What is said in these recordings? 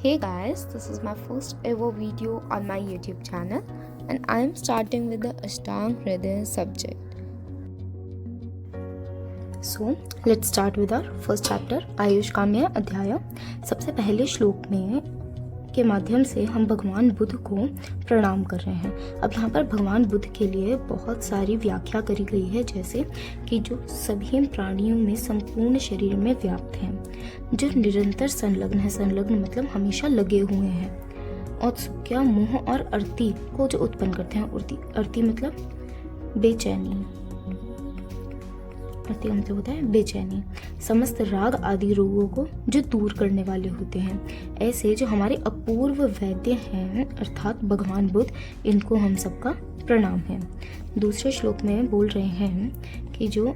Hey guys, this is my first ever video on my YouTube channel and I am starting with the Ashtang Hridaya subject. So let's start with our first chapter, Ayush काम्य अध्याय। सबसे पहले श्लोक में के माध्यम से हम भगवान बुद्ध को प्रणाम कर रहे हैं। अब यहाँ पर भगवान बुद्ध के लिए बहुत सारी व्याख्या करी गई है, जैसे कि जो सभी प्राणियों में संपूर्ण शरीर में व्याप्त हैं, जो निरंतर संलग्न है, संलग्न मतलब हमेशा लगे हुए हैं, और सुख्या मोह और अर्ति को जो उत्पन्न करते हैं, अर्ति मतलब बेचैनी, अर्ति का मतलब होता है बेचैनी, समस्त राग आदि रोगों को जो दूर करने वाले होते हैं, ऐसे जो हमारे अपूर्व वैद्य हैं अर्थात भगवान बुद्ध, इनको हम सबका प्रणाम है। दूसरे श्लोक में बोल रहे हैं कि जो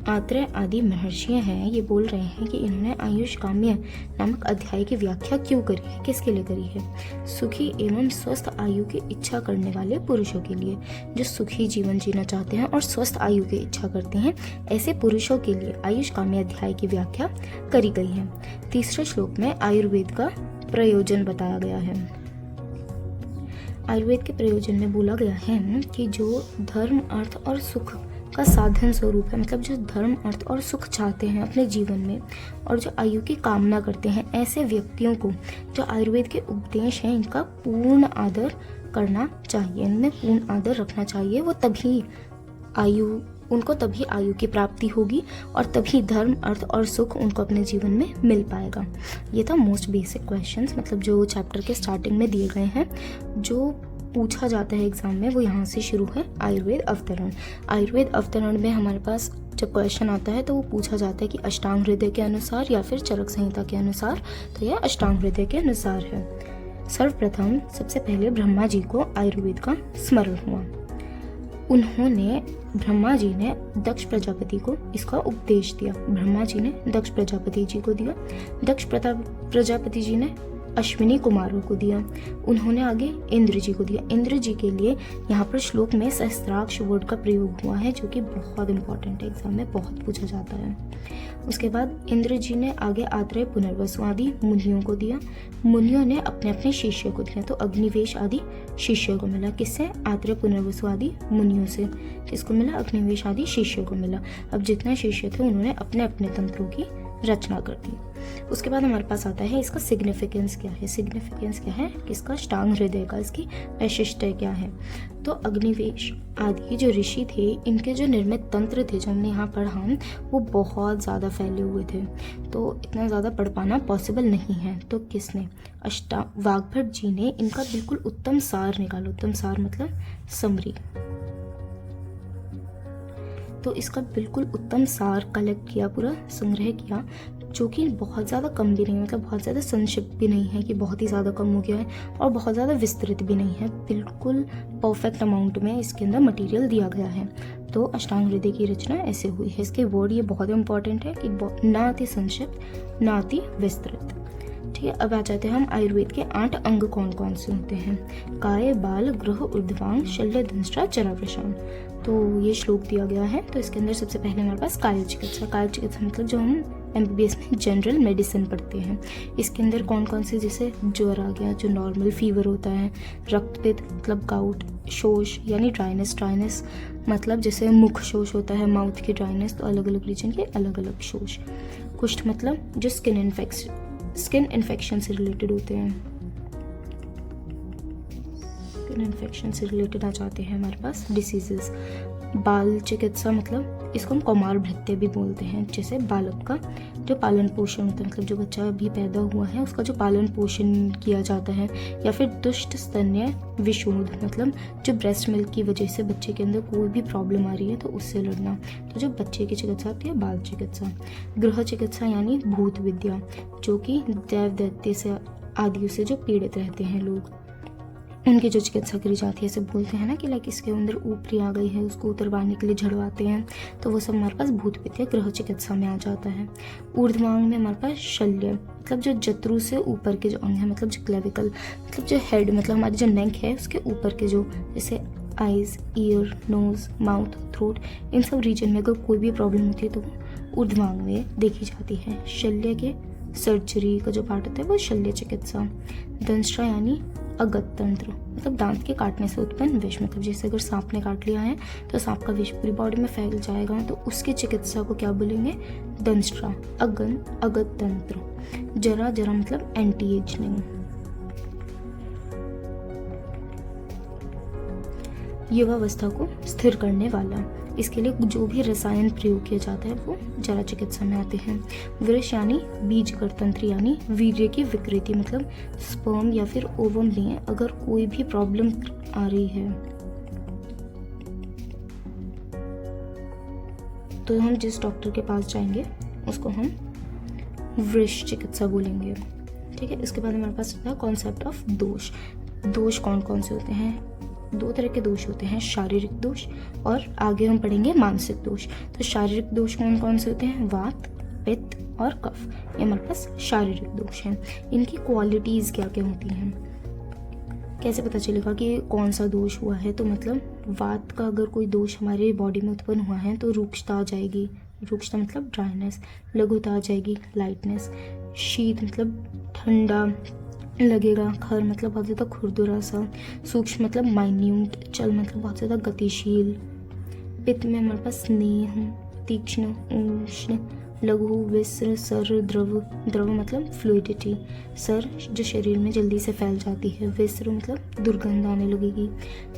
आत्रेय आदि महर्षि हैं, ये बोल रहे हैं कि इन्होंने आयुष काम्य नामक अध्याय की व्याख्या क्यों करी है, किसके लिए करी है? सुखी एवं स्वस्थ आयु की इच्छा करने वाले पुरुषों के लिए, जो सुखी जीवन जीना चाहते हैं और स्वस्थ आयु की इच्छा करते हैं, ऐसे पुरुषों के लिए आयुष काम्य अध्याय की व्याख्या करी गई है। तीसरे श्लोक में आयुर्वेद का प्रयोजन बताया गया है। आयुर्वेद के प्रयोजन में बोला गया है कि जो धर्म, अर्थ और सुख का साधन स्वरूप है, मतलब जो धर्म, अर्थ और सुख चाहते हैं अपने जीवन में और जो आयु की कामना करते हैं, ऐसे व्यक्तियों को जो आयुर्वेद के उपदेश हैं इनका पूर्ण आदर करना चाहिए, इनमें पूर्ण आदर रखना चाहिए। वो उनको तभी आयु की प्राप्ति होगी और तभी धर्म, अर्थ और सुख उनको अपने जीवन में मिल पाएगा। ये था मोस्ट बेसिक क्वेश्चंस, मतलब जो चैप्टर के स्टार्टिंग में दिए गए हैं, जो पूछा जाता है एग्जाम में, वो यहाँ से शुरू है। आयुर्वेद अवतरण। आयुर्वेद अवतरण में हमारे पास जब क्वेश्चन आता है तो वो पूछा जाता है कि अष्टांग हृदय के अनुसार या फिर चरक संहिता के अनुसार, तो यह अष्टांग हृदय के अनुसार है। सर्वप्रथम सबसे पहले ब्रह्मा जी को आयुर्वेद का स्मरण हुआ। ब्रह्मा जी ने दक्ष प्रजापति को इसका उपदेश दिया। ब्रह्मा जी ने दक्ष प्रजापति जी को दिया, दक्ष प्रजापति जी ने अश्विनी कुमारों को दिया, उन्होंने आगे इंद्र जी को दिया। इंद्र जी के लिए यहाँ पर श्लोक में सहस्त्राक्ष वर्ड का प्रयोग हुआ है, जो कि बहुत इंपॉर्टेंट है, एग्जाम में बहुत पूछा जाता है। उसके बाद इंद्र जी ने आगे आत्रेय, पुनर्वसु आदि मुनियों को दिया। मुनियों ने अपने अपने शिष्य को दिया, तो अग्निवेश आदि शिष्य को मिला। किससे? आत्रेय, पुनर्वसु आदि मुनियों से। किसको मिला? अग्निवेश आदि शिष्य को मिला। अब जितने शिष्य थे उन्होंने अपने अपने तंत्रों की रचना कर दी। उसके बाद हमारे पास आता है इसका सिग्निफिकेंस क्या है। सिग्निफिकेंस क्या है किसका? अष्टांग हृदय का, इसकी वैशिष्ट्य क्या है? तो अग्निवेश आदि जो ऋषि थे, इनके जो निर्मित तंत्र थे जो हमने यहाँ पढ़ा, वो बहुत ज़्यादा फैले हुए थे, तो इतना ज़्यादा पढ़ पाना पॉसिबल नहीं है। तो किसने? वाग्भट जी ने इनका बिल्कुल उत्तम सार निकाला। उत्तम सार मतलब समरी। तो इसका बिल्कुल उत्तम सार कलेक्ट किया, पूरा संग्रह किया, जो कि बहुत ज़्यादा कम भी नहीं है, मतलब बहुत ज़्यादा संक्षिप्त भी नहीं है कि बहुत ही ज़्यादा कम हो गया है, और बहुत ज़्यादा विस्तृत भी नहीं है, बिल्कुल परफेक्ट अमाउंट में इसके अंदर मटेरियल दिया गया है। तो अष्टांग हृदय की रचना ऐसे हुई है। इसके वर्ड ये बहुत इंपॉर्टेंट है कि ना अति संक्षिप्त ना अति विस्तृत। ठीक है, अब आ जाते हैं हम आयुर्वेद के 8 अंग कौन कौन से होते हैं। काय, बाल, गृह, ऊर्ध्वांग, शल्य, दंष्ट्रा, चरावृषण। तो ये श्लोक दिया गया है। तो इसके अंदर सबसे पहले हमारे पास काय चिकित्सा। काय चिकित्सा मतलब जो हम MBBS में जनरल मेडिसिन पढ़ते हैं। इसके अंदर कौन कौन से, जैसे ज्वर आ गया, जो नॉर्मल फीवर होता है, रक्तपित्त मतलब गाउट, शोष यानी ड्राइनेस मतलब जैसे मुख शोष होता है, माउथ की ड्राइनेस, तो अलग अलग रीजन के अलग अलग शोष। कुष्ठ मतलब जो स्किन इन्फेक्शन से रिलेटेड होते हैं, स्किन इन्फेक्शन से रिलेटेड आ जाते हैं हमारे पास डिसीजेस। बाल चिकित्सा मतलब इसको हम कौमार भृत्य भी बोलते हैं, जैसे बालक का जो पालन पोषण होता है, मतलब जो बच्चा अभी पैदा हुआ है उसका जो पालन पोषण किया जाता है, या फिर दुष्ट स्तन्य विशोध मतलब जो ब्रेस्ट मिल्क की वजह से बच्चे के अंदर कोई भी प्रॉब्लम आ रही है तो उससे लड़ना, तो जो बच्चे की चिकित्सा होती है बाल चिकित्सा। गृह चिकित्सा यानी भूत विद्या, जो कि दैव दैत्य से आदि से जो पीड़ित रहते हैं लोग, उनकी जो चिकित्सा करी जाती है। ऐसे बोलते हैं ना कि लाइक इसके अंदर ऊपरी आ गई है, उसको उतरवाने के लिए झड़वाते हैं, तो वो सब हमारे पास भूत विद्या गृह चिकित्सा में आ जाता है। ऊर्ध्वांग में हमारे पास शल्य मतलब जो जत्रु से ऊपर के जो अंग है, मतलब जो क्लेविकल मतलब जो हेड मतलब हमारी जो नेक है उसके ऊपर के जो, जैसे eyes, ear, nose, mouth, throat, इन सब रीजन में अगर कोई भी प्रॉब्लम होती है तो वो ऊर्ध्वांग में देखी जाती है। शल्य के सर्जरी का जो पार्ट होता है वो शल्य चिकित्सा। दंष्ट्रा यानी अगत तंत्र, मतलब दांत के काटने से उत्पन्न विष, मतलब जैसे अगर सांप ने काट लिया है तो सांप का विष पूरी बॉडी में फैल जाएगा, तो उसकी चिकित्सा को क्या बोलेंगे? दंष्ट्रा। अगत तंत्र। जरा जरा मतलब एंटी एजिंग। युवावस्था को स्थिर करने वाला, इसके लिए जो भी रसायन प्रयोग किया जाता है वो जरा चिकित्सा में आते हैं। वृष यानी बीज तंत्र यानी वीर्य की विकृति, मतलब स्पर्म या फिर ओवम में अगर कोई भी प्रॉब्लम आ रही है तो हम जिस डॉक्टर के पास जाएंगे उसको हम वृष चिकित्सा बोलेंगे। ठीक है। इसके बाद हमारे पास होता है कॉन्सेप्ट ऑफ दोष। दोष कौन कौन से होते हैं? 2 तरह के दोष होते हैं, शारीरिक दोष और आगे हम पढ़ेंगे मानसिक दोष। तो शारीरिक दोष कौन कौन से होते हैं? वात, पित्त और कफ, ये हमारे पास शारीरिक दोष हैं। इनकी क्वालिटीज़ क्या क्या होती हैं? कैसे पता चलेगा कि कौन सा दोष हुआ है? तो मतलब वात का अगर कोई दोष हमारे बॉडी में उत्पन्न हुआ है तो रुक्षता आ जाएगी, रुक्षता मतलब ड्राइनेस। लघुता आ जाएगी, लाइटनेस। शीत मतलब ठंडा लगेगा। खर मतलब बहुत ज़्यादा खुरदुरा सा। सूक्ष्म मतलब माइन्यूट। चल मतलब बहुत ज़्यादा गतिशील। पित्त में हमारे पास स्नेह, तीक्ष्ण, उष्ण, लघु, विस्र, सर, द्रव। द्रव मतलब फ्लूइडिटी। सर जो शरीर में जल्दी से फैल जाती है। विस्र मतलब दुर्गंध आने लगेगी।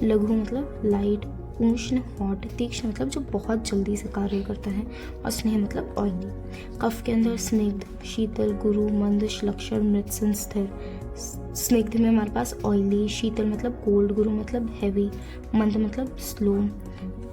लघु मतलब लाइट। उष्ण हॉट। तीक्ष्ण मतलब जो बहुत जल्दी से कार्य करता है। और स्नेह मतलब ऑयली। कफ के अंदर स्निग्ध, शीतल, गुरु, मंद, लक्षण, मृत्सन, स्थिर। स्निग्ध में हमारे पास ऑयली। शीतल मतलब कोल्ड। गुरु मतलब हैवी। मंद मतलब स्लो।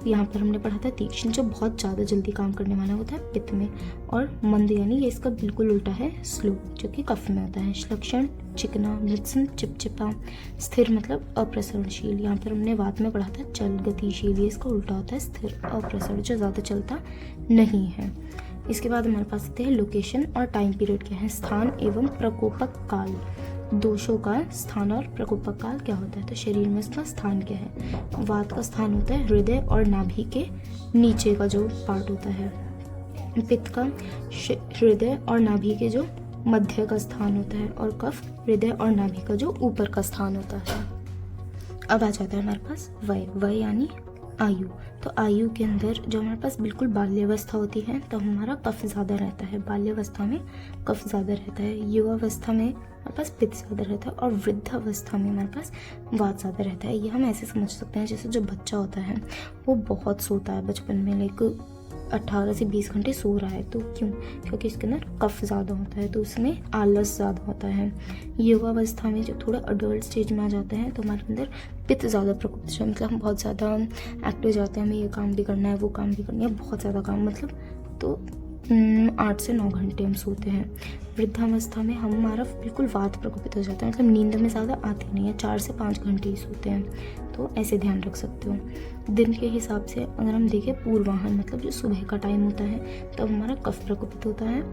यहाँ पर हमने पढ़ा था तीक्ष्ण जो बहुत ज़्यादा जल्दी काम करने वाला होता है पित्त में। और मंद यानी ये इसका बिल्कुल उल्टा है, स्लो, जो कि कफ में होता है। लक्षण चिकना, मृत्सन चिपचिपा। स्थिर मतलब अप्रसरणशील। यहाँ पर हमने वात में पढ़ा था चल, गतिशील, ये इसका उल्टा होता है स्थिर, अप्रसरण, जो ज़्यादा चलता नहीं है। इसके बाद हमारे पास आते हैं लोकेशन और टाइम पीरियड क्या है? स्थान एवं प्रकोपक काल। दोषों का स्थान और प्रकोपक काल क्या होता है? तो शरीर में इसका स्थान क्या है? वात का स्थान होता है हृदय और नाभि के नीचे का जो पार्ट होता है। पित्त का हृदय और नाभि के जो मध्य का स्थान होता है। और कफ हृदय और नाभि का जो ऊपर का स्थान होता है। अब आ जाता है हमारे पास वय। वय यानी आयु। तो आयु के अंदर जो हमारे पास बिल्कुल बाल्यावस्था होती है तो हमारा कफ ज़्यादा रहता है। बाल्यावस्था में कफ ज़्यादा रहता है। युवावस्था में हमारे पास पित्त ज़्यादा रहता है। और वृद्धावस्था में हमारे पास वात ज़्यादा रहता है। ये हम ऐसे समझ सकते हैं जैसे जो बच्चा होता है वो बहुत सोता है बचपन में, लाइक 18 से 20 घंटे सो रहा है। तो क्यों? क्योंकि इसके अंदर कफ ज़्यादा होता है तो उसमें आलस ज़्यादा होता है। युवावस्था में जब थोड़ा अडल्ट स्टेज में आ जाते हैं तो हमारे अंदर पित्त ज़्यादा प्रकोप से, मतलब हम बहुत ज़्यादा एक्टिव हो जाते हैं, हमें ये काम भी करना है, वो काम भी करना है, बहुत ज़्यादा काम, मतलब तो 8 से 9 घंटे हम सोते हैं। वृद्धावस्था में हमारा बिल्कुल वात प्रकोपित हो जाता है, मतलब नींद में ज़्यादा आती नहीं है, 4 से 5 घंटे ही सोते हैं। तो ऐसे ध्यान रख सकते हो। दिन के हिसाब से अगर हम देखें पूर्वाहन मतलब जो सुबह का टाइम होता है तब हमारा कफ प्रकोपित होता है।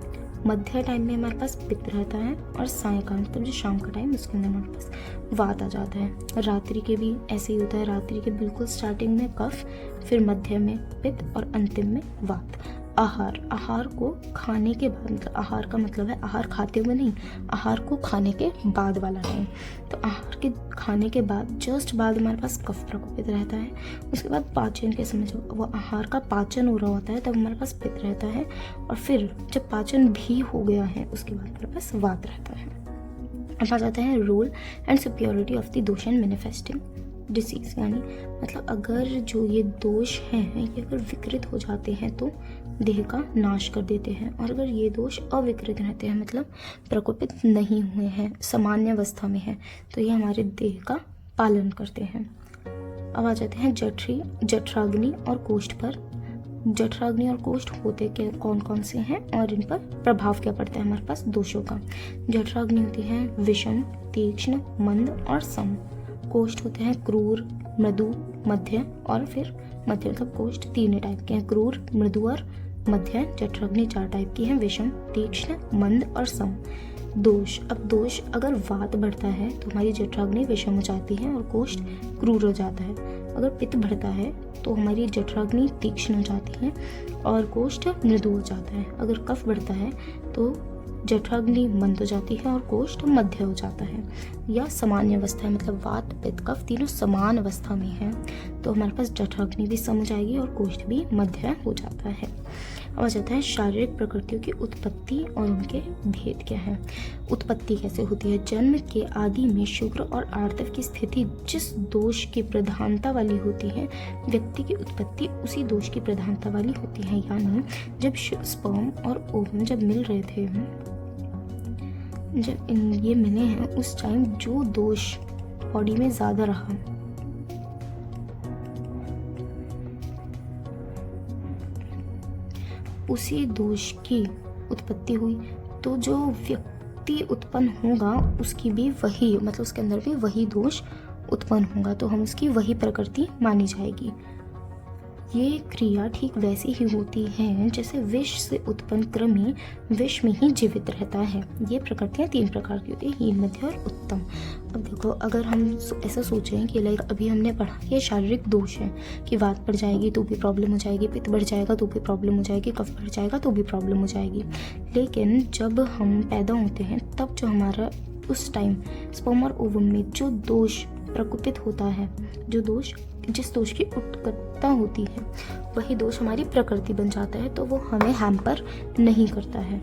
मध्य टाइम में हमारे पास पित्त रहता है। और सायंकाल मतलब जो शाम का टाइम उसके अंदर हमारे पास वात आ जाता है। रात्रि के भी ऐसे ही होता है, रात्रि के बिल्कुल स्टार्टिंग में कफ, फिर मध्य में पित्त और अंतिम में वात। आहार, आहार को खाने के बाद, मतलब आहार का मतलब है आहार खाते हुए नहीं, आहार को खाने के बाद वाला टाइम। तो आहार के खाने के बाद जस्ट बाद हमारे पास कफ प्रकोपित रहता है। उसके बाद पाचन के समय जब वो आहार का पाचन हो रहा होता है तब हमारे पास पित्त रहता है। और फिर जब पाचन भी हो गया है उसके बाद हमारे पास वात रहता है। अब आ जाता है role and security of the dosha and manifesting disease, यानी मतलब अगर जो ये दोष हैं ये अगर विकृत हो जाते हैं तो देह का नाश कर देते हैं। और अगर ये दोष अविकृत रहते हैं मतलब प्रकोपित नहीं हुए हैं, सामान्य अवस्था में है, तो ये हमारे देह का पालन करते हैं। अब आ जाते हैं जठराग्नि और कोष्ठ पर। जठराग्नि और कोष्ठ होते क्या, कौन कौन से हैं और इन पर प्रभाव क्या पड़ता है हमारे पास दोषों का? जठराग्नि होती है विषम, तीक्ष्ण, मंद और सम। कोष्ठ होते हैं क्रूर, मृदु, मध्य और फिर मध्य, मतलब कोष्ठ 3 टाइप के हैं, क्रूर, मृदु और मध्य। जठराग्नि 4 टाइप की है, विषम, तीक्ष्ण, मंद और सम। दोष, अब दोष अगर वात बढ़ता है तो हमारी जठराग्नि विषम हो जाती है और कोष्ठ क्रूर हो जाता है। अगर पित्त बढ़ता है तो हमारी जठराग्नि तीक्ष्ण हो जाती है और कोष्ठ मृदु हो जाता है। अगर कफ बढ़ता है तो जठराग्नि मंद हो जाती है और कोष्ठ मध्य हो जाता है, या सामान्य अवस्था है, मतलब वात पित्त कफ तीनों समान अवस्था में है तो हमारे पास जठराग्नि भी सम हो जाएगी और कोष्ठ भी मध्य हो जाता है। अब आ जाता है शारीरिक प्रकृतियों की उत्पत्ति और उनके भेद क्या है। उत्पत्ति कैसे होती है? जन्म के आदि में शुक्र और आर्तव की स्थिति जिस दोष की प्रधानता वाली होती है, व्यक्ति की उत्पत्ति उसी दोष की प्रधानता वाली होती है। यानी जब स्पर्म और ओवम जब मिल रहे थे, जब ये मिले हैं, उस टाइम जो दोष बॉडी में ज़्यादा रहा, उसी दोष की उत्पत्ति हुई, तो जो व्यक्ति उत्पन्न होगा उसकी भी वही, मतलब उसके अंदर भी वही दोष उत्पन्न होगा, तो हम उसकी वही प्रकृति मानी जाएगी। ये क्रिया ठीक वैसी ही होती है जैसे विष से उत्पन्न कृमि विष में ही जीवित रहता है। ये प्रकृतियाँ 3 प्रकार की होती है, हीन, मध्य और उत्तम। अब देखो, अगर हम ऐसा सोचें कि लाइक अभी हमने पढ़ा कि ये शारीरिक दोष है कि वात बढ़ जाएगी तो भी प्रॉब्लम हो जाएगी, पित्त बढ़ जाएगा तो भी प्रॉब्लम हो जाएगी, कफ बढ़ जाएगा तो भी प्रॉब्लम हो जाएगी। लेकिन जब हम पैदा होते हैं तब जो हमारा उस टाइम स्पर्म और ओवम में जो दोष प्रकोपित होता है, जो दोष, जिस दोष की उत्कटता होती है, वही दोष हमारी प्रकृति बन जाता है, तो वो हमें हैम्पर नहीं करता है,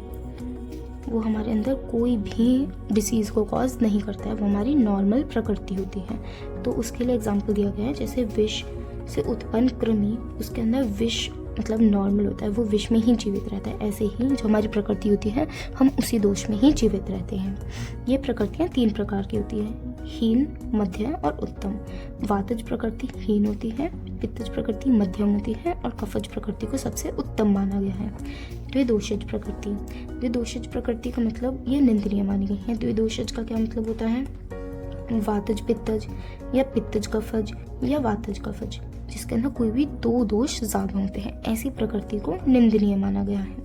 वो हमारे अंदर कोई भी डिसीज़ को कॉज नहीं करता है, वो हमारी नॉर्मल प्रकृति होती है। तो उसके लिए एग्जांपल दिया गया है, जैसे विष से उत्पन्न कृमि, उसके अंदर विष मतलब नॉर्मल होता है, वो विष में ही जीवित रहता है, ऐसे ही जो हमारी प्रकृति होती है हम उसी दोष में ही जीवित रहते हैं। ये प्रकृतियाँ 3 प्रकार की होती है, हीन, मध्य और उत्तम। वातज प्रकृति हीन होती है, पित्तज प्रकृति मध्यम होती है और कफज प्रकृति को सबसे उत्तम माना गया है। द्विदोषज प्रकृति, द्विदोषज प्रकृति का मतलब ये निंदनीय मानी गई है। द्विदोषज का क्या मतलब होता है? वातज पित्तज या पित्तज कफज या वातज कफज, जिसके अंदर कोई भी 2 दोष ज्यादा होते हैं, ऐसी प्रकृति को निंदनीय माना गया है।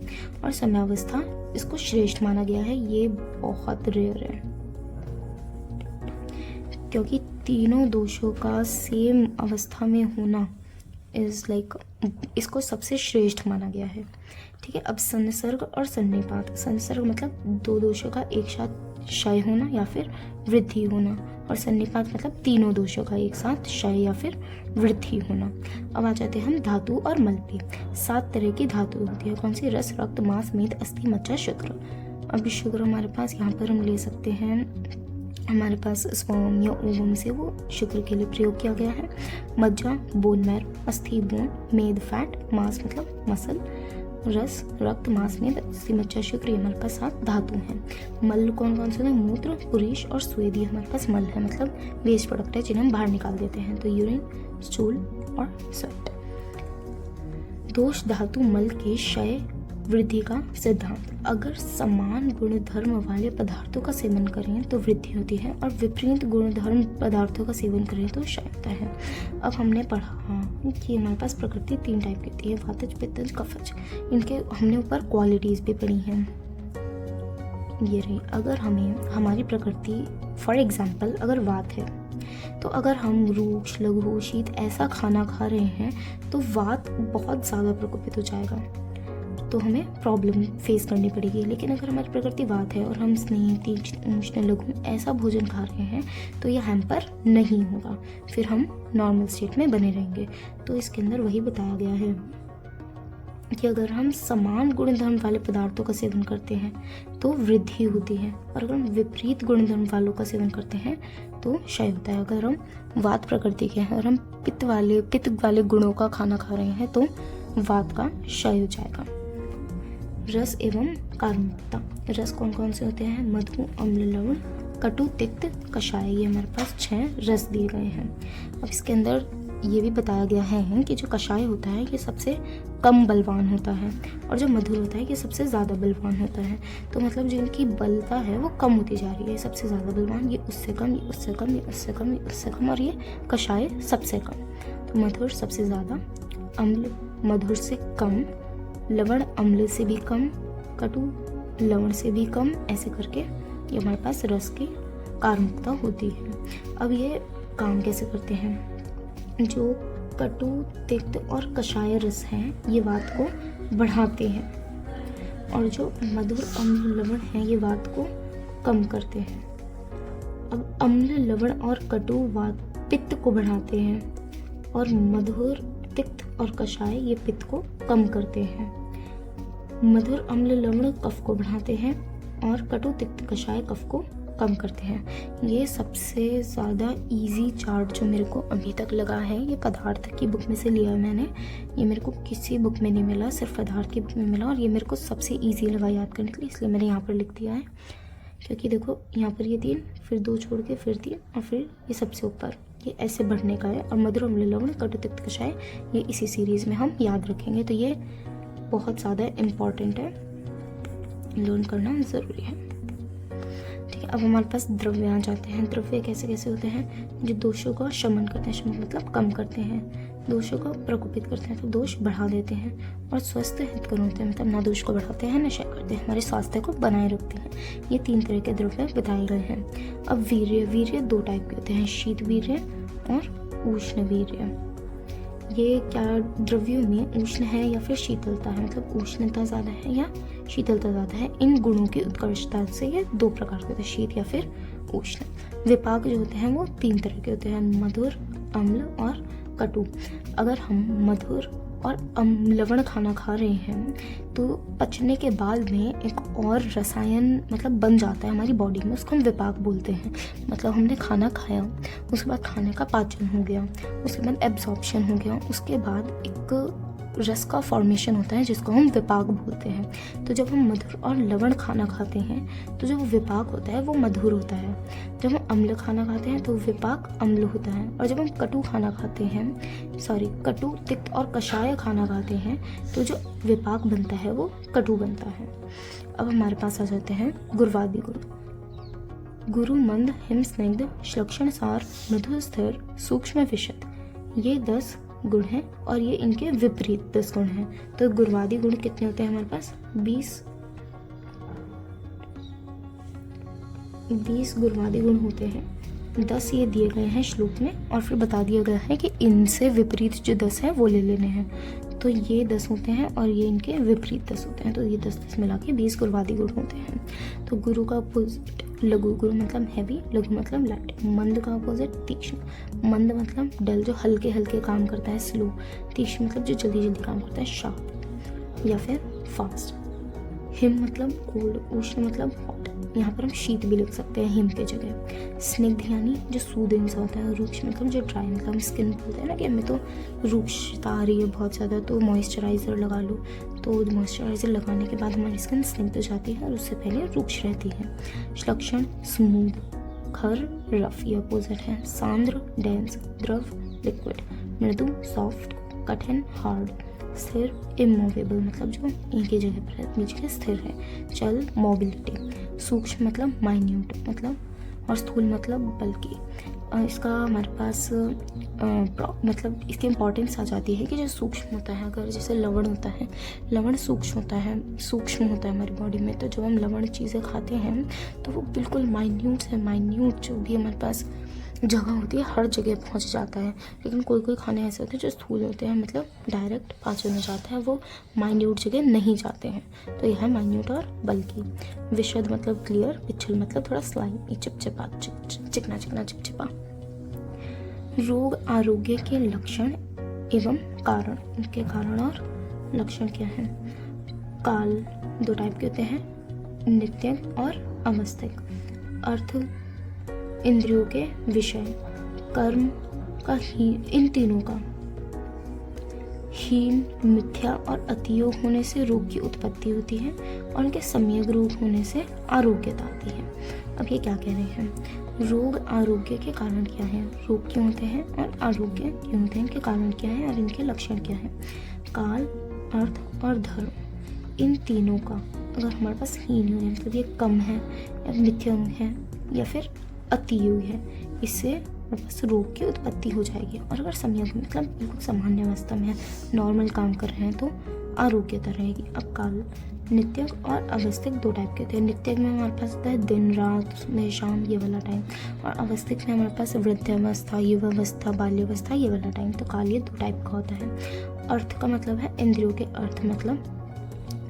और समयावस्था, इसको श्रेष्ठ माना गया है। ये बहुत रेयर है क्योंकि तीनों दोषों का सेम अवस्था में होना इज लाइक, इसको सबसे श्रेष्ठ माना गया है। ठीक है, अब संसर्ग और सन्निपात। संसर्ग मतलब 2 दोषों का एक साथ क्षय होना या फिर वृद्धि होना, और सन्निपात मतलब तीनों दोषों का एक साथ क्षय या फिर वृद्धि होना। अब आ जाते हैं हम धातु और मल पे। 7 तरह की धातु होती है। कौन सी? रस, रक्त, मांस, मेद, अस्थि, मज्जा, शुक्र। अभी शुक्र हमारे पास यहाँ पर हम ले सकते हैं, हमारे पास स्पर्म या ओवम से वो शुक्र के लिए प्रयोग किया गया है। मज्जा बोन मैरो, अस्थि बोन, मेद फैट, मांस मतलब मसल, रस रक्त, मांस, मेद, अस्थि, मज्जा, शुक्र, ये हमारे पास 7 धातु हैं। मल कौन कौन से हैं? मूत्र, पुरीश और स्वेद, ये हमारे पास मल है, मतलब वेस्ट प्रोडक्ट है जिन्हें हम बाहर निकाल देते हैं, तो यूरिन, स्टूल और स्वेट। दोष धातु मल के क्षय वृद्धि का सिद्धांत। अगर समान गुण धर्म वाले पदार्थों का सेवन करें तो वृद्धि होती है और विपरीत गुण धर्म पदार्थों का सेवन करें तो क्षय होता है। अब हमने पढ़ा कि हमारे पास प्रकृति 3 टाइप की होती है, वातज, पित्तज, कफज। इनके हमने ऊपर क्वालिटीज भी पढ़ी हैं, ये रही। अगर हमें हमारी प्रकृति फॉर एग्जाम्पल अगर वात है, तो अगर हम रूक्ष, लघु, शीत ऐसा खाना खा रहे हैं तो वात बहुत ज़्यादा प्रकोपित हो जाएगा, तो हमें प्रॉब्लम फेस करनी पड़ेगी। लेकिन अगर हमारी प्रकृति वात है और हम स्नेह, तीक्ष्ण, उष्ण, लघु ऐसा भोजन खा रहे हैं तो यह हैम्पर नहीं होगा, फिर हम नॉर्मल स्टेट में बने रहेंगे। तो इसके अंदर वही बताया गया है कि अगर हम समान गुणधर्म वाले पदार्थों का सेवन करते हैं तो वृद्धि होती है, और अगर हम विपरीत गुणधर्म वालों का सेवन करते हैं तो क्षय होता है। अगर हम वात प्रकृति के हैं और हम पित्त वाले गुणों का खाना खा रहे हैं तो वात का क्षय हो जाएगा। रस एवं कार्मुकता। रस कौन कौन से होते हैं? मधु, अम्ल, लवण, कटु, तिक्त, कषाय, ये हमारे पास 6 रस दिए गए हैं। अब इसके अंदर ये भी बताया गया है कि जो कषाय होता है ये सबसे कम बलवान होता है, और जो मधुर होता है ये सबसे ज़्यादा बलवान होता है। तो मतलब जिनकी बलता है वो कम होती जा रही है, सबसे ज़्यादा बलवान, ये उससे कम, ये उससे कम, ये उससे कम, ये उससे कम, और ये कषाय सबसे कम। तो मधुर सबसे ज़्यादा, अम्ल मधुर से कम, लवण अम्ल से भी कम, कटु लवण से भी कम, ऐसे करके ये हमारे पास रस की कार्मुकता होती है। अब ये काम कैसे करते हैं? जो कटु, तिक्त और कषाय रस हैं ये वात को बढ़ाते हैं, और जो मधुर अम्ल लवण है ये वात को कम करते हैं। अब अम्ल लवण और कटु वात पित्त को बढ़ाते हैं और मधुर तिक्त और कषाय ये पित्त को कम करते हैं। मधुर अम्ल लवण कफ को बढ़ाते हैं और कटु तिक्त कषाय कफ को कम करते हैं। ये सबसे ज़्यादा इजी चार्ट जो मेरे को अभी तक लगा है, ये पदार्थ की बुक में से लिया है मैंने। ये मेरे को किसी बुक में नहीं मिला, सिर्फ पदार्थ की बुक में मिला और ये मेरे को सबसे इजी लगा याद करने के लिए, इसलिए मैंने यहाँ पर लिख दिया है। क्योंकि देखो यहाँ पर ये 3, फिर 2 छोड़ के फिर 3 और फिर ये सबसे ऊपर, ये ऐसे बढ़ने का है। और मधुर अम्ल लवण कटु तिक्त कषाय ये इसी सीरीज़ में हम याद रखेंगे। तो ये बहुत ज़्यादा इम्पॉर्टेंट है, लर्न करना ज़रूरी है। ठीक है, अब हमारे पास द्रव्य आ जाते हैं। द्रव्य कैसे कैसे होते हैं? जो दोषों का शमन करते हैं, शमन मतलब कम करते हैं, दोषों को प्रकोपित करते हैं तो दोष बढ़ा देते हैं, और स्वस्थ हितकर होते हैं मतलब ना दोष को बढ़ाते हैं ना क्षय करते हैं, हमारे स्वास्थ्य को बनाए रखते हैं। ये 3 तरह के द्रव्य बताए गए हैं। अब वीर्य, वीर्य 2 टाइप के होते हैं, शीत वीर्य और उष्ण वीर्य। ये क्या द्रव्यों में उष्ण है या फिर शीतलता है, मतलब उष्णता ज़्यादा है या शीतलता ज़्यादा है, इन गुणों की उत्कर्षता से ये 2 प्रकार के होते हैं, शीत या फिर उष्ण। विपाक जो होते हैं वो 3 तरह के होते हैं, मधुर, अम्ल और कटु। अगर हम मधुर और लवण खाना खा रहे हैं तो पचने के बाद में एक और रसायन मतलब बन जाता है हमारी बॉडी में, उसको हम विपाक बोलते हैं। मतलब हमने खाना खाया, उसके बाद खाने का पाचन हो गया, उसके बाद एब्जॉर्प्शन हो गया, उसके बाद एक रस का फॉर्मेशन होता है जिसको हम विपाक बोलते हैं। तो जब हम मधुर और लवण खाना खाते हैं तो जो विपाक होता है वो मधुर होता है। जब हम अम्ल खाना खाते हैं तो विपाक अम्ल होता है। और जब हम कटु खाना खाते हैं, कटु तिक्त और कषाय खाना खाते हैं तो जो विपाक बनता है वो कटु बनता है। अब हमारे पास आ जाते हैं गुरुवादी गुण। गुरु मंद, हिम स्निग्ध, श्लक्षणसार, मृदु स्थिर, सूक्ष्म विशद, ये 10 गुण हैं और ये इनके विपरीत 10 गुण हैं। तो गुरुवादी गुण कितने होते हैं हमारे पास? 20 गुरुवादी गुण होते हैं। 10 ये दिए गए हैं श्लोक में और फिर बता दिया गया है कि इनसे विपरीत जो 10 हैं वो ले लेने हैं। तो ये 10 होते हैं और ये इनके विपरीत 10 होते हैं। तो ये 10 मिला के 20 गुरुवादी गुण होते हैं। तो गुरु का अपोजिट लघु, गुरु मतलब हैवी, लघु मतलब लाइट। मंद का अपोजिट तीक्ष्ण, मंद मतलब डल जो हल्के हल्के काम करता है, स्लो। तीक्ष्ण मतलब जो जल्दी जल्दी काम करता है, शार्प या फिर फास्ट। हिम मतलब कोल्ड, उष्ण मतलब हॉट, यहाँ पर हम शीत भी लिख सकते हैं हिम के जगह। स्निग्ध यानी जो सूदिंग सा होता है। रूक्ष मतलब जो ड्राई, मतलब हम स्किन बोलते हैं ना कि हमें तो रूक्षता आ रही है बहुत ज़्यादा तो मॉइस्चराइज़र लगा लो, तो मॉइस्चराइज़र लगाने के बाद हमारी स्किन स्निग्ध हो जाती है और उससे पहले रूक्ष रहती है। श्लक्षण स्मूथ, खर रफ, ये अपोजिट है। सांद्र डेंस, द्रव लिक्विड, मृदु सॉफ्ट, कठिन हार्ड, स्थिर इमूवेबल मतलब जो एक ही जगह पर है, अपनी जगह स्थिर है। चल मोबिलिटी, सूक्ष्म मतलब माइन्यूट मतलब, और स्थूल मतलब बल्कि। इसका हमारे पास मतलब इसकी इम्पोर्टेंस आ जाती है कि जो सूक्ष्म होता है, अगर जैसे लवण होता है, लवण सूक्ष्म होता है हमारी बॉडी में। तो जब हम लवण चीज़ें खाते हैं तो वो बिल्कुल माइन्यूट से माइन्यूट जो भी हमारे पास जगह होती है हर जगह पहुंच जाता है। लेकिन कोई कोई खाने ऐसे होते हैं जो स्थूल होते हैं, मतलब डायरेक्ट पाचन हो जाता है, वो माइन्यूट जगह नहीं जाते हैं। तो यह है माइन्यूट और बल्कि। विशद मतलब क्लियर, पिछल मतलब थोड़ा स्लाइमी, चिपचिपा, चिकना चिकना चिपचिपा। रोग आरोग्य के लक्षण एवं कारण, इनके कारण और लक्षण क्या है? काल 2 टाइप के होते हैं, नित्यक और अवस्थिक। अर्थ इंद्रियों के विषय, कर्म का इन तीनों का हीन, मिथ्या और अतियोग होने से रोग की उत्पत्ति होती है और इनके सम्यक रोग होने से आरोग्यता आती है। अब ये क्या कह रहे हैं? रोग आरोग्य के कारण क्या है, रोग क्यों होते हैं और आरोग्य क्यों होते हैं, इनके कारण क्या है और इनके लक्षण क्या है। काल, अर्थ और धर्म, इन तीनों का अगर हमारे पास हीन हो मतलब ये कम है या मिथ्या है या फिर अतियोग है, इससे बस रोग की उत्पत्ति हो जाएगी। और अगर सम्यक मतलब बिल्कुल सामान्य अवस्था में है, नॉर्मल काम कर रहे हैं तो आरोग्यता रहेगी। अब काल, नित्यक और अवस्थिक 2 टाइप के होते हैं। नित्यक में हमारे पास होता है दिन रात में शाम ये वाला टाइम, और अवस्थिक में हमारे पास वृद्धावस्था, युवावस्था, बाल्यावस्था ये वाला टाइम। तो काल ये 2 टाइप का होता है। अर्थ का मतलब है इंद्रियों के अर्थ, मतलब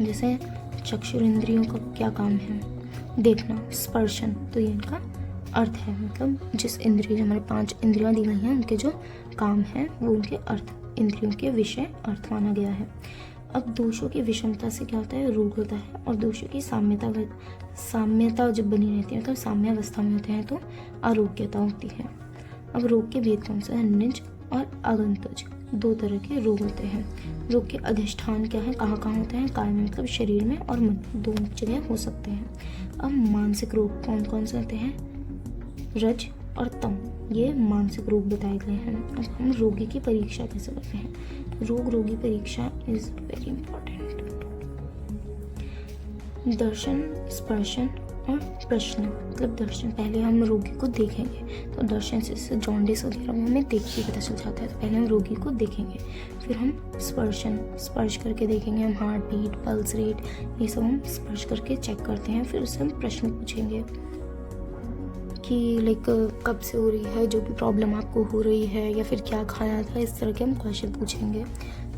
जैसे चक्षुर इंद्रियों का क्या काम है? देखना। स्पर्शन, तो ये इनका अर्थ है, मतलब जिस इंद्रिय, जो हमारे 5 इंद्रियां दी गई हैं उनके जो काम है वो उनके अर्थ, इंद्रियों के विषय अर्थ माना गया है। अब दोषों की विषमता से क्या होता है? रोग होता है। और दोषों की साम्यता जब बनी रहती है, मतलब साम्य अवस्था में होते हैं तो आरोग्यता होती है। अब रोग के भेद कौन सा है? निज और आगंतज, 2 तरह के रोग होते हैं। रोग के अधिष्ठान क्या है? कहाँ कहाँ होते हैं? काय में, मतलब शरीर में, और मन, दोनों जगह हो सकते हैं। अब मानसिक रोग कौन कौन से होते हैं? रज और तम, ये मानसिक रोग बताए गए हैं। अब हम रोगी की परीक्षा कैसे करते हैं? रोगी परीक्षा इज वेरी इंपॉर्टेंट। दर्शन, स्पर्शन और प्रश्न, मतलब दर्शन, पहले हम रोगी को देखेंगे, तो दर्शन से जॉन्डिस वगैरह वो हमें देख के पता चल जाता है, तो पहले हम रोगी को देखेंगे। फिर हम स्पर्श करके देखेंगे, हम हार्ट बीट, पल्स रेट, ये सब हम स्पर्श करके चेक करते हैं। फिर उससे हम प्रश्न पूछेंगे कि लाइक कब से हो रही है जो भी प्रॉब्लम आपको हो रही है, या फिर क्या खाया था, इस तरह के हम क्वेश्चन पूछेंगे।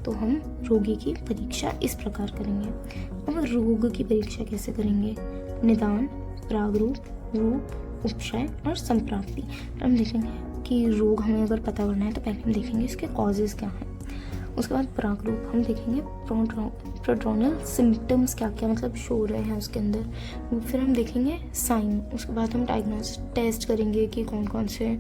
तो हम रोगी की परीक्षा इस प्रकार करेंगे। अब रोग की परीक्षा कैसे करेंगे? निदान, प्रागरूप, रूप, उपशय और संप्राप्ति। हम देखेंगे कि रोग हमें अगर पता करना है तो पहले हम देखेंगे इसके कॉजेज़ क्या हैं। उसके बाद प्रागरूप हम देखेंगे प्रोड्रोनल सिम्टम्स क्या क्या मतलब शो हो रहे हैं उसके अंदर। फिर हम देखेंगे साइन। उसके बाद हम डायग्नोस्टिक टेस्ट करेंगे कि कौन कौन से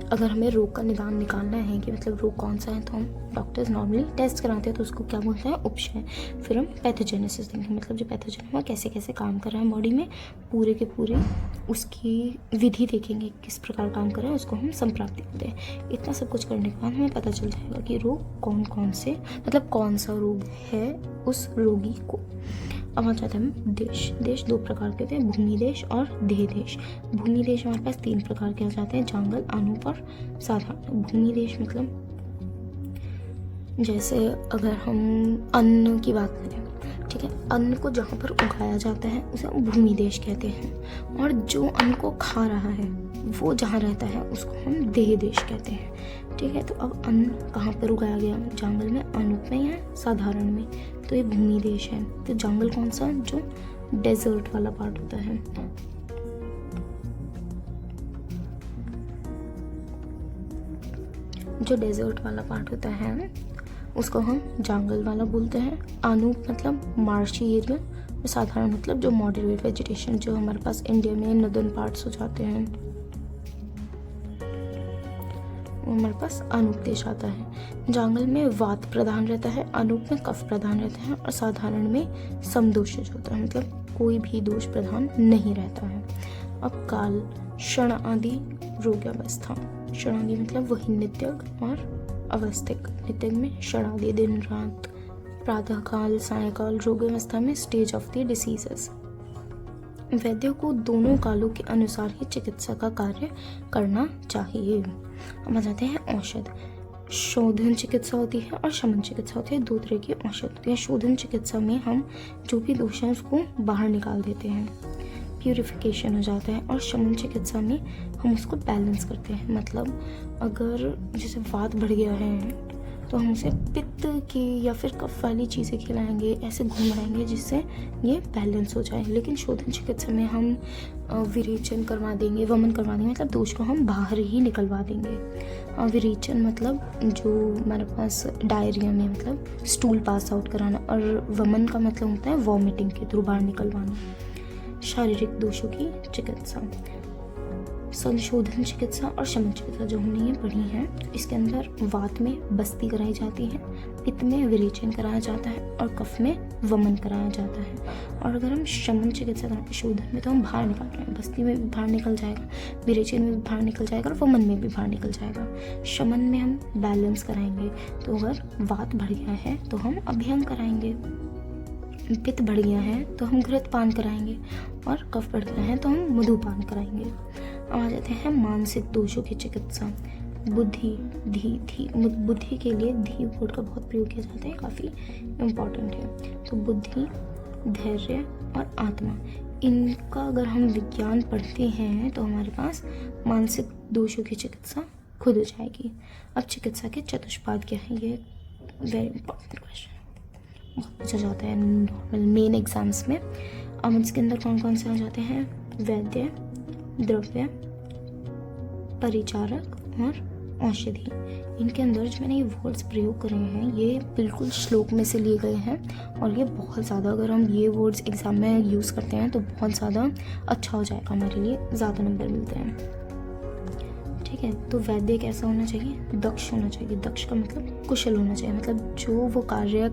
अगर हमें रोग का निदान निकालना है कि मतलब रोग कौन सा है, तो हम डॉक्टर्स नॉर्मली टेस्ट कराते हैं, तो उसको क्या बोलते हैं? उपशय। फिर हम पैथोजेनेसिस देंगे, मतलब जो पैथोजन हुआ कैसे कैसे काम कर रहा है बॉडी में, पूरे के पूरे उसकी विधि देखेंगे किस प्रकार काम कर रहा है, उसको हम संप्राप्ति कहते हैं। इतना सब कुछ करने के बाद हमें पता चल जाएगा कि रोग कौन कौन से, मतलब कौन सा रोग है उस रोगी को। अब आ जाते हैं देश 2 प्रकार के होते हैं, भूमि देश और देह देश। भूमि देश हमारे पास 3 प्रकार के आ जाते हैं, जांगल, अनूप और साधारण। भूमि देश मतलब जैसे अगर हम अन्न की बात करें, ठीक है, अन्न को जहाँ पर उगाया जाता है उसे हम भूमि देश कहते हैं, और जो अन्न को खा रहा है वो जहाँ रहता है उसको हम देह देश कहते हैं। ठीक है, तो अब अन्न कहाँ पर उगाया गया? जांगल में, अनूप में या साधारण में, तो ये भूमि देश है। तो जांगल कौन सा? जो डेजर्ट वाला पार्ट होता है। जो डेजर्ट वाला पार्ट होता है उसको हम जांगल वाला बोलते हैं। अनूप मतलब मार्शी एरिया, और साधारण मतलब जो मॉडरेट वेजिटेशन जो हमारे पास इंडिया में नदर्न पार्ट्स हो जाते हैं, वो हमारे पास अनूप देश आता है। जांगल में वात प्रधान रहता है, अनूप में कफ प्रधान रहता है, और साधारण में समदोषज होता है, मतलब कोई भी दोष प्रधान नहीं रहता है। अब काल, क्षण आदि, रोगावस्था। क्षण आदि मतलब वही नित्यग और अवस्थिक। नित्यग में क्षण आदि, दिन रात, प्रातः काल, सायकाल। रोगावस्था में स्टेज ऑफ द डिसीजेस। वैद्य को दोनों कालों के अनुसार ही चिकित्सा का कार्य करना चाहिए। अब आ जाते हैं औषध। शोधन चिकित्सा होती है और शमन चिकित्सा होती है, 2 तरह की औषध होती है। शोधन चिकित्सा में हम जो भी दोष है उसको बाहर निकाल देते हैं, प्यूरिफिकेशन हो जाता है, और शमन चिकित्सा में हम उसको बैलेंस करते हैं। मतलब अगर जैसे वात बढ़ गया है तो हम उसे पित्त की या फिर कफ वाली चीज़ें खिलाएंगे, ऐसे घुमाएंगे जिससे ये बैलेंस हो जाए। लेकिन शोधन चिकित्सा में हम विरेचन करवा देंगे, वमन करवा देंगे, मतलब दोष को हम बाहर ही निकलवा देंगे। विरेचन मतलब जो हमारे पास डायरिया में मतलब स्टूल पास आउट कराना, और वमन का मतलब होता है वॉमिटिंग के थ्रू बाहर निकलवाना। शारीरिक दोषों की चिकित्सा, संशोधन चिकित्सा और शमन चिकित्सा जो हमने ये पढ़ी है, इसके अंदर वात में बस्ती कराई जाती है, पित्त में विरेचन कराया जाता है, और कफ में वमन कराया जाता है। और अगर हम शमन चिकित्सा करें शोधन में तो हम बाहर निकाल रहे हैं, बस्ती में भी बाहर निकल जाएगा, विरेचन में भी बाहर निकल जाएगा, और वमन में भी बाहर निकल जाएगा। शमन में हम बैलेंस कराएंगे, तो अगर वात बढ़ गया है तो हम अभ्यंग कराएंगे, पित्त बढ़ गया है तो हम घृतपान कराएंगे, और कफ बढ़ गया है तो हम मधुपान कराएंगे। अब आ जाते हैं मानसिक दोषों की चिकित्सा। बुद्धि, बुद्धि के लिए धी वर्ड का बहुत प्रयोग किया जाता है, काफ़ी इम्पॉर्टेंट है। तो बुद्धि, धैर्य और आत्मा, इनका अगर हम विज्ञान पढ़ते हैं तो हमारे पास मानसिक दोषों की चिकित्सा खुद हो जाएगी। अब चिकित्सा के चतुष्पाद क्या है, ये वेरी इंपॉर्टेंट क्वेश्चन। बहुत पूछा जाता है नॉर्मल मेन एग्जाम्स में। अब इसके अंदर कौन कौन से आ जाते हैं? वैद्य, द्रव्य, परिचारक और औषधि। इनके अंदर जो मैंने ये वर्ड्स प्रयोग करे हैं ये बिल्कुल श्लोक में से लिए गए हैं और ये बहुत ज़्यादा, अगर हम ये वर्ड्स एग्ज़ाम में यूज़ करते हैं तो बहुत ज़्यादा अच्छा हो जाएगा, हमारे लिए ज़्यादा नंबर मिलते हैं। ठीक है, तो वैद्य कैसा होना चाहिए? दक्ष होना चाहिए। दक्ष का मतलब कुशल होना चाहिए, मतलब जो वो कार्य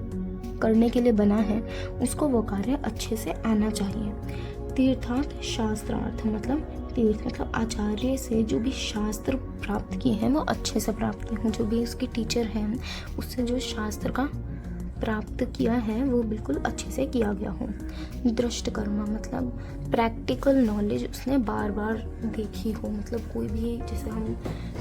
करने के लिए बना है उसको वो कार्य अच्छे से आना चाहिए। तीर्थार्थ, शास्त्रार्थ, मतलब तीर्थ मतलब आचार्य से जो भी शास्त्र प्राप्त किए हैं वो अच्छे से प्राप्त किए हों, जो भी उसके टीचर हैं उससे जो शास्त्र का प्राप्त किया है वो बिल्कुल अच्छे से किया गया हो। दृष्ट कर्म मतलब प्रैक्टिकल नॉलेज उसने बार बार देखी हो, मतलब कोई भी जैसे हम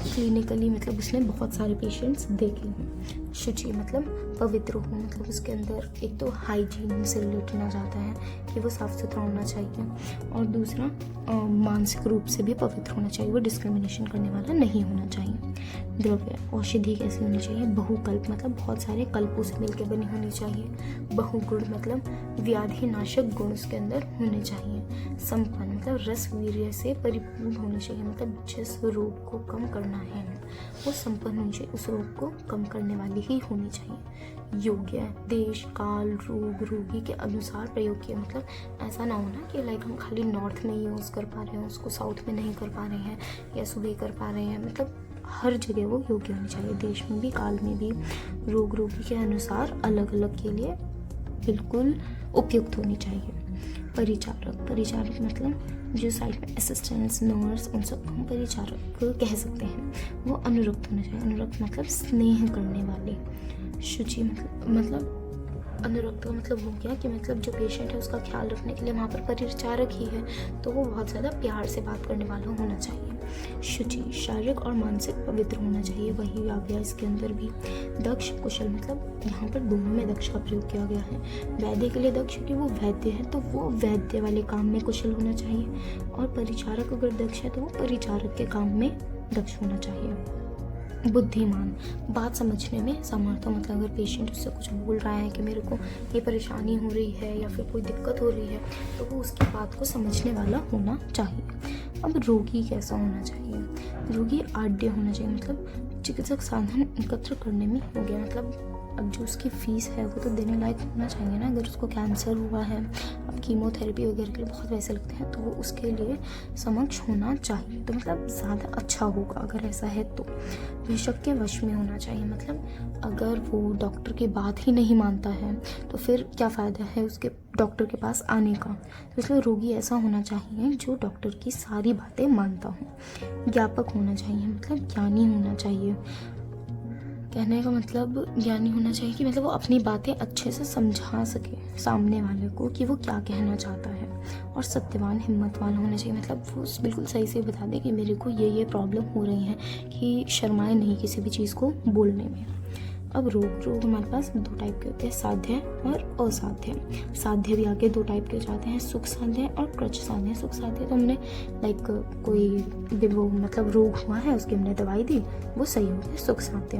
क्लिनिकली मतलब उसने बहुत सारे पेशेंट्स देखे हों। शुचि मतलब पवित्र हो, मतलब उसके अंदर एक तो हाइजीन से रिलेटेड आ जाता है कि वो साफ़ सुथरा होना चाहिए, और दूसरा मानसिक रूप से भी पवित्र होना चाहिए, वो डिस्क्रिमिनेशन करने वाला नहीं होना चाहिए। द्रव्य, औषधि कैसी होनी चाहिए? बहुकल्प मतलब बहुत सारे कल्पों से मिलकर बनी होनी चाहिए। बहुगुण मतलब व्याधि नाशक गुण उसके अंदर होने चाहिए। संपन्न मतलब रस वीर्य से परिपूर्ण होनी चाहिए, मतलब जिस रोग को कम करना है वो संपन्न होनी चाहिए, उस रोग को कम करने वाली ही होनी चाहिए। योग्य, देश काल रोग रोगी के अनुसार प्रयोग किया, मतलब ऐसा ना होना कि लाइक हम खाली नॉर्थ में यूज़ कर पा रहे हैं उसको साउथ में नहीं कर पा रहे हैं या सुबह कर पा रहे हैं, मतलब हर जगह वो योग्य होनी चाहिए, देश में भी काल में भी, रोग रोगी के अनुसार अलग अलग के लिए बिल्कुल उपयुक्त होनी चाहिए। परिचारक, परिचारक मतलब जो साइड में असिस्टेंट्स, नर्स, उन सबको हम परिचारक कह सकते हैं। वो अनुरक्त होना चाहिए, अनुरक्त मतलब स्नेह करने वाले। शुचि मतलब अनुरक्त का मतलब हो गया कि मतलब जो पेशेंट है उसका ख्याल रखने के लिए वहाँ पर परिचारक ही है, तो वो बहुत ज़्यादा प्यार से बात करने वाला होना चाहिए। शुचि शारीरिक और मानसिक पवित्र होना चाहिए, वही आ गया इसके अंदर भी। दक्ष कुशल मतलब यहाँ पर दोनों में दक्ष का प्रयोग किया गया है। वैद्य के लिए दक्ष क्योंकि वो वैद्य है तो वो वैद्य वाले काम में कुशल होना चाहिए, और परिचारक अगर दक्ष है तो वो परिचारक के काम में दक्ष होना चाहिए। बुद्धिमान बात समझने में समर्थ, मतलब अगर पेशेंट उससे कुछ बोल रहा है कि मेरे को ये परेशानी हो रही है या फिर कोई दिक्कत हो रही है तो वो उसकी बात को समझने वाला होना चाहिए। अब रोगी कैसा होना चाहिए? रोगी आढ़ होना चाहिए, मतलब चिकित्सक साधन एकत्र करने में हो गया, मतलब अब जो उसकी फ़ीस है वो तो देने लायक होना चाहिए ना। अगर उसको कैंसर हुआ है, अब कीमोथेरेपी वगैरह के लिए बहुत पैसे लगते हैं तो वो उसके लिए समक्ष होना चाहिए, तो मतलब ज़्यादा अच्छा होगा अगर ऐसा है तो। बेशक के वश में होना चाहिए, मतलब अगर वो डॉक्टर की बात ही नहीं मानता है तो फिर क्या फ़ायदा है उसके डॉक्टर के पास आने का। तो इसलिए रोगी ऐसा होना चाहिए जो डॉक्टर की सारी बातें मानता हो। ज्ञापक होना चाहिए, मतलब ज्ञानी होना चाहिए। कहने का मतलब ज्ञानी होना चाहिए कि मतलब वो अपनी बातें अच्छे से समझा सके सामने वाले को कि वो क्या कहना चाहता है। और सत्यवान हिम्मत वाला होना चाहिए, मतलब वो बिल्कुल सही से बता दे कि मेरे को ये प्रॉब्लम हो रही है, कि शर्माए नहीं किसी भी चीज़ को बोलने में। अब रोग हमारे पास दो टाइप के होते हैं, साध्य और असाध्य। साध्य भी आगे दो टाइप के हो जाते हैं, सुख साध्य और कृच साध्य। सुख साध्य तो हमने लाइक कोई वो मतलब रोग हुआ है उसकी हमने दवाई दी वो सही हो गया, सुख साध्य।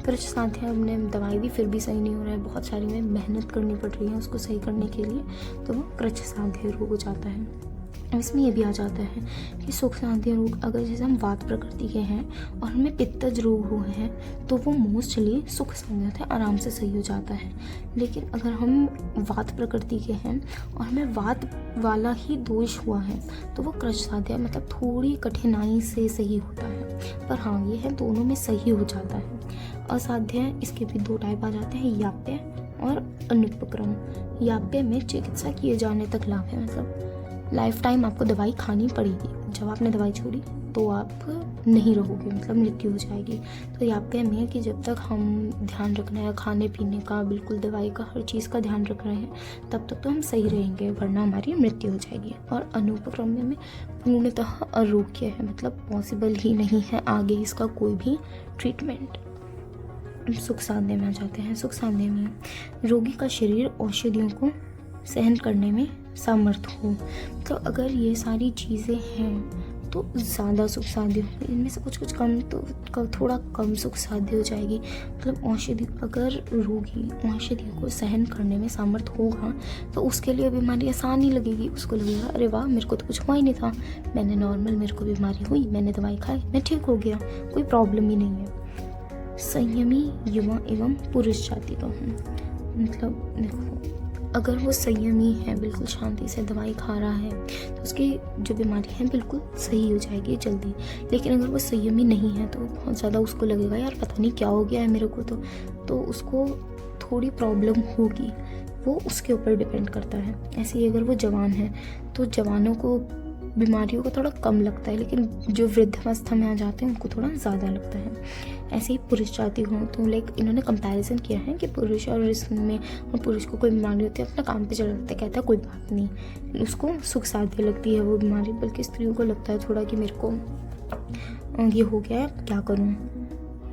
कृच साध्य हमने दवाई दी फिर भी सही नहीं हो रहा है, बहुत सारी में मेहनत करनी पड़ रही है उसको सही करने के लिए, तो वो कृच साध्य रोग हो जाता है। इसमें ये भी आ जाता है कि सुख साध्य रोग अगर जैसे हम वात प्रकृति के हैं और हमें पित्तज रोग हुए हैं तो वो मोस्टली सुख साध्य होता है, आराम से सही हो जाता है। लेकिन अगर हम वात प्रकृति के हैं और हमें वात वाला ही दोष हुआ है तो वो कृच साध्य मतलब थोड़ी कठिनाई से सही होता है, पर हाँ ये है दोनों में सही हो जाता है। असाध्य इसके भी दो टाइप आ जाते हैं, याप्य और अनुपक्रम। याप्य में चिकित्सा किए जाने तक लाभ है, मतलब लाइफ टाइम आपको दवाई खानी पड़ेगी, जब आपने दवाई छोड़ी तो आप नहीं रहोगे, मतलब मृत्यु हो जाएगी। तो याप्य में कि जब तक हम ध्यान रखना है खाने पीने का, बिल्कुल दवाई का हर चीज़ का ध्यान रख रहे हैं तब तक तो हम सही रहेंगे, वरना हमारी मृत्यु हो जाएगी। और अनुपक्रम में पूर्णतः अरोग्य है, मतलब पॉसिबल ही नहीं है आगे इसका कोई भी ट्रीटमेंट। सुख साध्य में आ जाते हैं। सुख साध्य में रोगी का शरीर औषधियों को सहन करने में सामर्थ हो, मतलब अगर ये सारी चीज़ें हैं तो ज़्यादा सुख साध्य होगी, इनमें से कुछ कुछ कम तो थोड़ा कम सुख साध्य हो जाएगी। मतलब औषधि, अगर रोगी औषधि को सहन करने में सामर्थ्य होगा तो उसके लिए बीमारी आसान ही लगेगी। उसको लगेगा अरे वाह, मेरे को तो कुछ हुआ ही नहीं था, मैंने नॉर्मल, मेरे को बीमारी हुई, मैंने दवाई खाई, मैं ठीक हो गया, कोई प्रॉब्लम ही नहीं है। संयमी युवा एवं पुरुष जाति का हूँ। मतलब देखो, अगर वो संयमी है, बिल्कुल शांति से दवाई खा रहा है, तो उसकी जो बीमारी है बिल्कुल सही हो जाएगी जल्दी। लेकिन अगर वो संयमी नहीं है तो बहुत ज़्यादा उसको लगेगा यार पता नहीं क्या हो गया है मेरे को, तो उसको थोड़ी प्रॉब्लम होगी। वो उसके ऊपर डिपेंड करता है। ऐसे ही अगर वो जवान है तो जवानों को बीमारियों का थोड़ा कम लगता है, लेकिन जो वृद्धावस्था में आ जाते हैं उनको थोड़ा ज़्यादा लगता है। ऐसे ही पुरुष जाति हो तो लाइक इन्होंने कंपैरिजन किया है कि पुरुष और इसमें, और पुरुष को कोई बीमारी होती है अपना काम पे चला जाता है, कहता है कोई बात नहीं, उसको सुख साध्य लगती है वो बीमारी। बल्कि स्त्रियों को लगता है थोड़ा कि मेरे को ये हो गया है, क्या करूँ।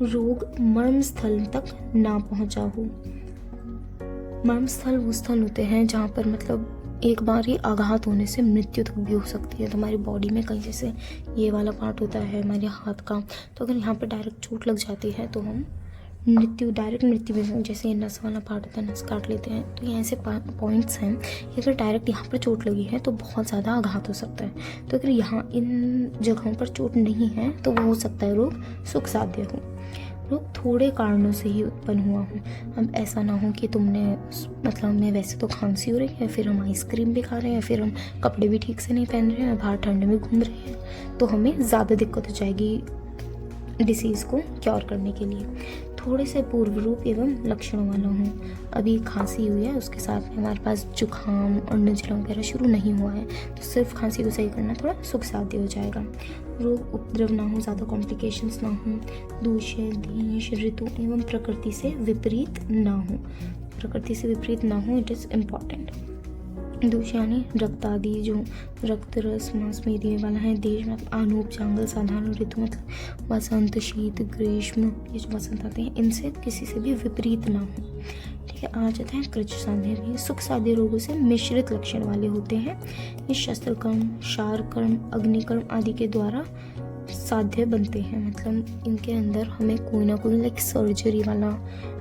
रोग मर्म स्थल तक ना पहुँचा हो। मर्म स्थल वो स्थल होते हैं जहाँ पर मतलब एक बार ही आघात होने से मृत्यु तक भी हो सकती है। तो हमारी बॉडी में कहीं, जैसे ये वाला पार्ट होता है हमारे हाथ का, तो अगर यहाँ पर डायरेक्ट चोट लग जाती है तो हम डायरेक्ट मृत्यु में, जैसे ये नस वाला पार्ट होता है, नस काट लेते हैं। तो ये ऐसे पॉइंट्स हैं कि अगर डायरेक्ट यहाँ पर चोट लगी है तो बहुत ज़्यादा आघात हो सकता है। तो अगर यहाँ इन जगहों पर चोट नहीं है तो वो हो सकता है रोग सुख साध्य हो। रोग थोड़े कारणों से ही उत्पन्न हुआ हो। अब ऐसा ना हो कि तुमने मतलब हमें वैसे तो खांसी हो रही है, फिर हम आइसक्रीम भी खा रहे हैं, फिर हम कपड़े भी ठीक से नहीं पहन रहे हैं, बाहर ठंड में घूम रहे हैं, तो हमें ज़्यादा दिक्कत हो जाएगी डिसीज़ को क्योर करने के लिए। थोड़े से पूर्व रूप एवं लक्षणों वाला हूँ। अभी खांसी हुई है, उसके साथ में हमारे पास जुकाम और नज़ला वगैरह शुरू नहीं हुआ है, तो सिर्फ खांसी को सही करना थोड़ा सुख साध्य हो जाएगा। रोग उपद्रव ना हो, ज़्यादा कॉम्प्लिकेशंस ना हो। दूषित देश ऋतु एवं प्रकृति से विपरीत ना हो। प्रकृति से विपरीत ना हो, इट इज़ इम्पॉर्टेंट। दूष यानी रक्त आदि, जो रक्त रस मांस मेदे वाला है। देश मतलब आनूप चांगल साधारण। ऋतु मतलब वसंत शीत ग्रीष्म, ये जो वसंत आते हैं इनसे किसी से भी विपरीत ना हो। ठीक है, आ जाते हैं कृच साध्य भी। सुख साध्य रोगों से मिश्रित लक्षण वाले होते हैं। ये शस्त्र कर्म, शार कर्म, अग्निकर्म आदि के द्वारा साध्य बनते हैं। मतलब इनके अंदर हमें कोई ना कोई लाइक सर्जरी वाला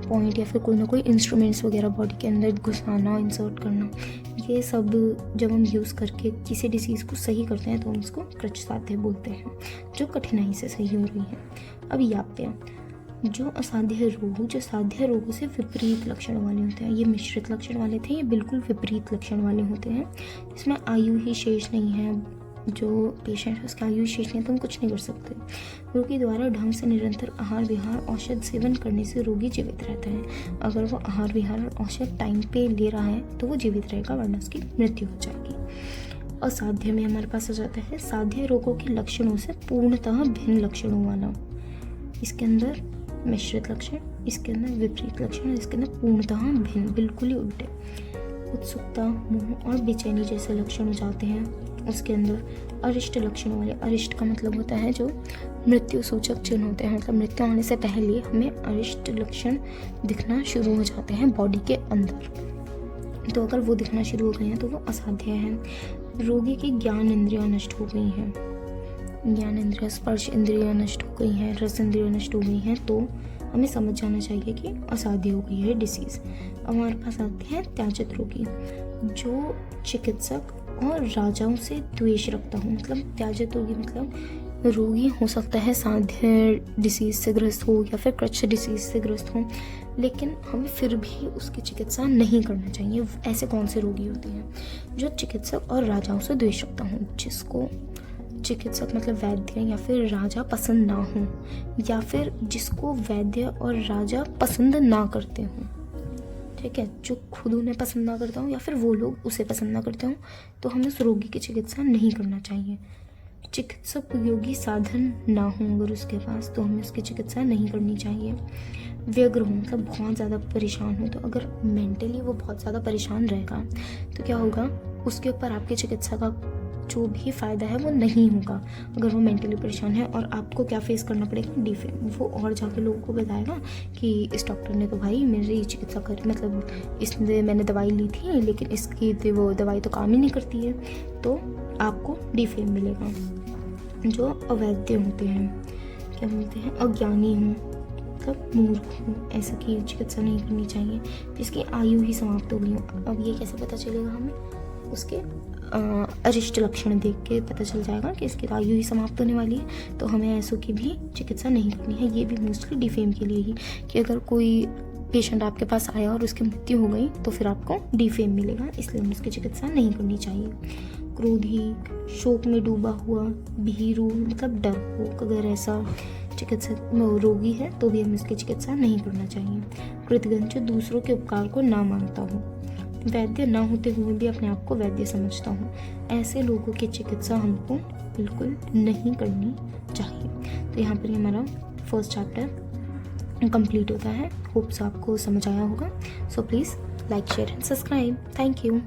पॉइंट या फिर कोई ना कोई इंस्ट्रूमेंट्स वगैरह बॉडी के अंदर घुसाना, इंसर्ट करना, ये सब जब हम यूज़ करके किसी डिसीज़ को सही करते हैं तो हम इसको कृच साध्य बोलते हैं, जो कठिनाई से सही हो रही है। अब याप्य, जो असाध्य रोग, जो साध्य रोगों से विपरीत लक्षण वाले होते हैं। ये मिश्रित लक्षण वाले थे, ये बिल्कुल विपरीत लक्षण वाले होते हैं। इसमें आयु ही शेष नहीं है, जो पेशेंट है उसका आयु शेष नहीं, तो हम कुछ नहीं कर सकते। रोगी द्वारा ढंग से निरंतर आहार विहार औषध सेवन करने से रोगी जीवित रहता है। अगर वो आहार विहार और औषध टाइम पे ले रहा है तो वो जीवित रहेगा, वरना उसकी मृत्यु हो जाएगी। असाध्य में हमारे पास आ जाता है साध्य रोगों के लक्षणों से पूर्णतः भिन्न लक्षणों वाला। इसके अंदर मिश्रित लक्षण, इसके अंदर विपरीत लक्षण, इसके अंदर पूर्णतः भिन्न, बिल्कुल ही उल्टे। उत्सुकता, मोह और बेचैनी जैसे लक्षण हो जाते हैं। उसके अंदर अरिष्ट लक्षणों वाले, अरिष्ट का मतलब होता है जो मृत्यु सूचक चिन्ह होते हैं, मतलब मृत्यु होने से पहले हमें अरिष्ट लक्षण दिखना शुरू हो जाते हैं बॉडी के अंदर। तो अगर वो दिखना शुरू हो गए हैं तो वो असाध्य है। रोगी की ज्ञान इंद्रियां नष्ट हो गई हैं, ज्ञान इंद्रिया, स्पर्श इंद्रियां नष्ट हो गई हैं, रस इंद्रियां नष्ट हो गई हैं, तो हमें समझ जाना चाहिए कि असाध्य हो गई है डिसीज़। अब हमारे पास आते हैं त्याजित रोगी, जो चिकित्सक और राजाओं से द्वेष रखता हूँ। मतलब त्याजित रोगी मतलब रोगी हो सकता है साध्य डिसीज़ से ग्रस्त हो या फिर कृच्छ डिसीज़ से ग्रस्त हो, लेकिन हमें फिर भी उसकी चिकित्सा नहीं करना चाहिए। ऐसे कौन से रोगी होते हैं? जो चिकित्सक और राजाओं से द्वेष रखता हूँ, जिसको चिकित्सक मतलब वैद्य या फिर राजा पसंद ना हो, या फिर जिसको वैद्य और राजा पसंद ना करते हों। ठीक है, जो खुद उन्हें पसंद ना करता हूँ या फिर वो लोग उसे पसंद ना करते हों, तो हमें उस रोगी की चिकित्सा नहीं करना चाहिए। चिकित्सक उपयोगी साधन ना हो अगर उसके पास, तो हमें उसकी चिकित्सा नहीं करनी चाहिए। व्यग्र हो मतलब बहुत ज़्यादा परेशान हो, तो अगर मेंटली वो बहुत ज़्यादा परेशान रहेगा तो क्या होगा, उसके ऊपर आपकी चिकित्सा का जो भी फ़ायदा है वो नहीं होगा। अगर वो मेंटली परेशान है और आपको क्या फेस करना पड़ेगा, डिफेम। वो और जाके लोगों को बताएगा कि इस डॉक्टर ने तो भाई मेरी चिकित्सा करी, मतलब इसने मैंने दवाई ली थी लेकिन इसकी वो दवाई तो काम ही नहीं करती है, तो आपको डिफेम मिलेगा। जो अवैध होते हैं, क्या बोलते हैं, अज्ञानी हों, मतलब मूर्ख हों, ऐसा की चिकित्सा नहीं करनी चाहिए, जिसकी आयु ही समाप्त हो गई हो। अब ये कैसे पता चलेगा हमें? उसके अरिष्ट लक्षण देख के पता चल जाएगा कि इसकी आयु ही समाप्त होने वाली है, तो हमें ऐसों की भी चिकित्सा नहीं करनी है। ये भी मोस्टली डिफेम के लिए ही, कि अगर कोई पेशेंट आपके पास आया और उसकी मृत्यु हो गई तो फिर आपको डिफेम मिलेगा, इसलिए हमें उसकी चिकित्सा नहीं करनी चाहिए। क्रोधी, शोक में डूबा हुआ, भीरू मतलब डरपोक, अगर ऐसा चिकित्सक रोगी है तो भी हमें उसकी चिकित्सा नहीं करना चाहिए। कृतघ्न, जो दूसरों के उपकार को ना मानता हो, वैद्य ना होते हुए भी अपने आप को वैद्य समझता हूँ, ऐसे लोगों की चिकित्सा हमको बिल्कुल नहीं करनी चाहिए। तो यहाँ पर ये हमारा फर्स्ट चैप्टर कंप्लीट होता है। होप्स आपको समझ आया होगा। So please like, share and subscribe. Thank you.